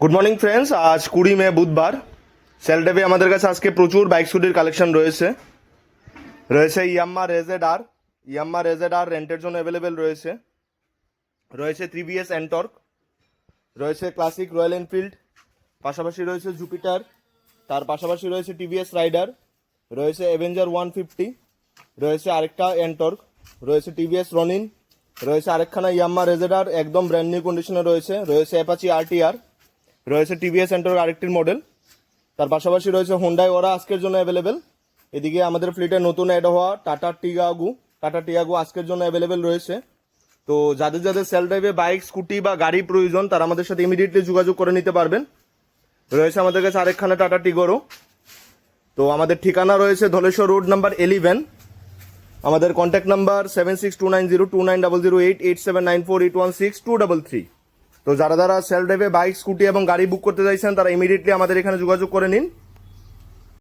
Good morning friends, আজ 20 মে বুধবার। Sell ডেভে আমাদের কাছে আজকে প্রচুর বাইক স্কুটির কালেকশন রয়েছে। ইয়াম্মা রেজেড আর রেন্টের জন্য অ্যাভেলেবেল রয়েছে। রয়েছে টিভিএস এনটর্ক, রয়েছে ক্লাসিক রয়্যাল এনফিল্ড, পাশাপাশি রয়েছে জুপিটার, তার পাশাপাশি রয়েছে টিভিএস রাইডার, রয়েছে অ্যাভেঞ্জার 150, রয়েছে আরেকটা এনটর্ক, রয়েছে টিভিএস রনিন, রয়েছে আরেকখানা ইয়াম্মা রেজেডার একদম ব্র্যান্ড নিউ কন্ডিশনে রয়েছে, রয়েছে অ্যাপাচি আরটিআর, রয়েছে টিভিএস এন্টর্ক আরেকটির মডেল, তার পাশাপাশি রয়েছে হোন্ডাই ওরা আজকের জন্য অ্যাভেলেবেল। এদিকে আমাদের ফ্লিটে নতুন অ্যাড হওয়া টাটা টিয়াগো আজকের জন্য অ্যাভেলেবেল রয়েছে। তো যাদের যাদের সেল ড্রাইভে বাইক স্কুটি বা গাড়ি প্রয়োজন তারা আমাদের সাথে ইমিডিয়েটলি যোগাযোগ করে নিতে পারবেন। রয়েছে আমাদের কাছে আরেকখানা টাটা টিগোরও। তো আমাদের ঠিকানা রয়েছে ধলেশ্বর রোড নাম্বার 11। আমাদের কন্ট্যাক্ট নাম্বার 7629029008 8794816233। তো যারা যারা সেল ড্রাইভে বাইক স্কুটি এবং গাড়ি বুক করতে চাইছেন তারা ইমিডিয়েটলি আমাদের এখানে যোগাযোগ করে নিন।